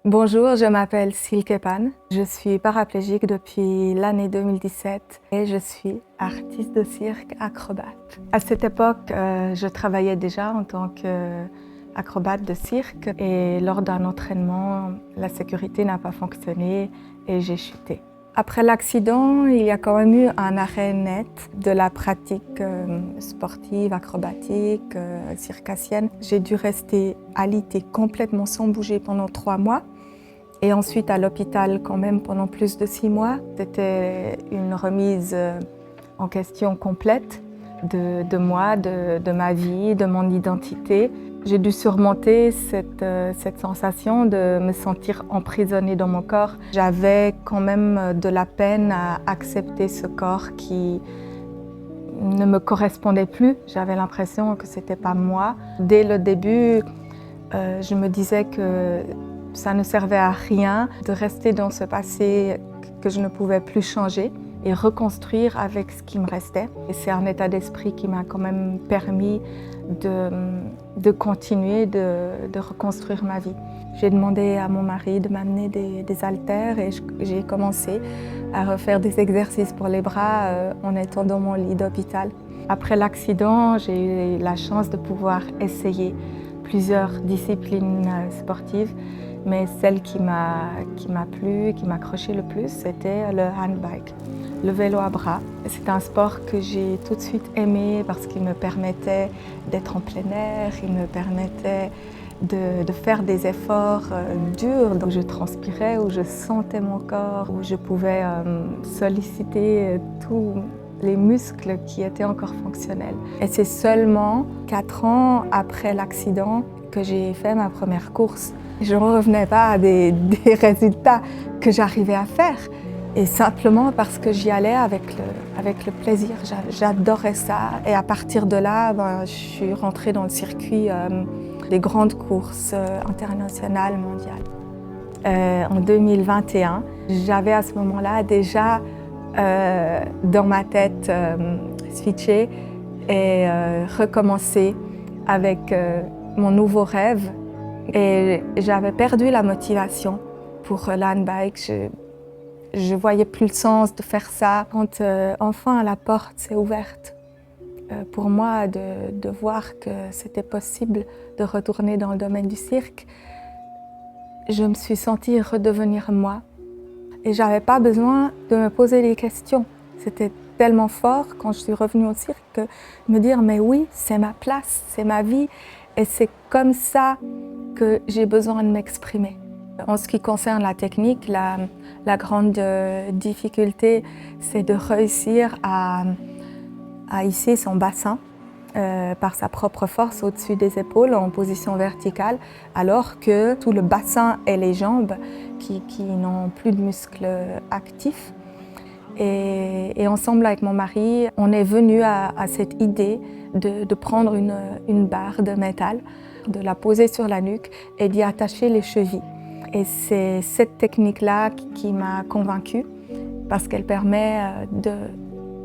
Bonjour, je m'appelle Silke Pan. Je suis paraplégique depuis l'année 2017 et je suis artiste de cirque acrobate. À cette époque, je travaillais déjà en tant qu'acrobate de cirque et lors d'un entraînement, la sécurité n'a pas fonctionné et j'ai chuté. Après l'accident, il y a quand même eu un arrêt net de la pratique sportive, acrobatique, circassienne. J'ai dû rester alitée complètement sans bouger pendant 3 mois. Et ensuite à l'hôpital quand même pendant plus de 6 mois. C'était une remise en question complète de moi, de ma vie, de mon identité. J'ai dû surmonter cette sensation de me sentir emprisonnée dans mon corps. J'avais quand même de la peine à accepter ce corps qui ne me correspondait plus. J'avais l'impression que c'était pas moi. Dès le début, je me disais que ça ne servait à rien de rester dans ce passé que je ne pouvais plus changer et reconstruire avec ce qui me restait. Et c'est un état d'esprit qui m'a quand même permis de continuer, de reconstruire ma vie. J'ai demandé à mon mari de m'amener des haltères et j'ai commencé à refaire des exercices pour les bras en étant dans mon lit d'hôpital. Après l'accident, j'ai eu la chance de pouvoir essayer plusieurs disciplines sportives, mais celle qui m'a plu, qui m'a accroché le plus, c'était le handbike, le vélo à bras. C'est un sport que j'ai tout de suite aimé parce qu'il me permettait d'être en plein air, il me permettait de faire des efforts durs, donc je transpirais, où je sentais mon corps, où je pouvais solliciter tous les muscles qui étaient encore fonctionnels. Et c'est seulement 4 ans après l'accident que j'ai fait ma première course. Je ne revenais pas à des résultats que j'arrivais à faire, et simplement parce que j'y allais avec le plaisir. J'adorais ça, et à partir de là, je suis rentrée dans le circuit des grandes courses internationales, mondiales. En 2021, j'avais à ce moment-là déjà dans ma tête switché et recommencer avec mon nouveau rêve. Et j'avais perdu la motivation pour le handbike. Je voyais plus le sens de faire ça. Quand enfin la porte s'est ouverte pour moi de voir que c'était possible de retourner dans le domaine du cirque, je me suis sentie redevenir moi. Et j'avais pas besoin de me poser des questions. C'était tellement fort quand je suis revenue au cirque que me dire mais oui, c'est ma place, c'est ma vie et c'est comme ça que j'ai besoin de m'exprimer. En ce qui concerne la technique, la grande difficulté, c'est de réussir à hisser son bassin par sa propre force au-dessus des épaules en position verticale, alors que tout le bassin et les jambes qui n'ont plus de muscles actifs. Et ensemble avec mon mari, on est venu à cette idée de prendre une barre de métal, de la poser sur la nuque et d'y attacher les chevilles. Et c'est cette technique-là qui m'a convaincue parce qu'elle permet de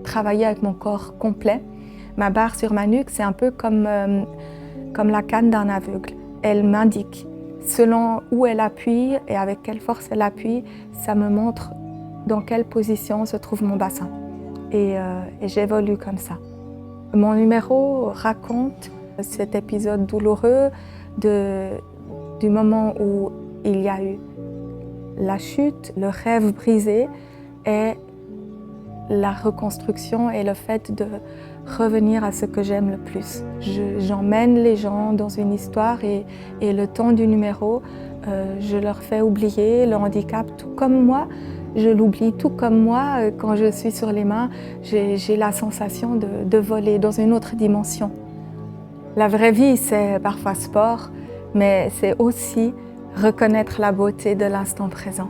travailler avec mon corps complet. Ma barre sur ma nuque, c'est un peu comme la canne d'un aveugle. Elle m'indique, selon où elle appuie et avec quelle force elle appuie, ça me montre dans quelle position se trouve mon bassin. Et j'évolue comme ça. Mon numéro raconte cet épisode douloureux du moment où il y a eu la chute, le rêve brisé et la reconstruction et le fait de revenir à ce que j'aime le plus. J'emmène les gens dans une histoire et le temps du numéro, je leur fais oublier le handicap tout comme moi. Je l'oublie tout comme moi. Quand je suis sur les mains, j'ai la sensation de voler dans une autre dimension. La vraie vie, c'est parfois sport, mais c'est aussi reconnaître la beauté de l'instant présent.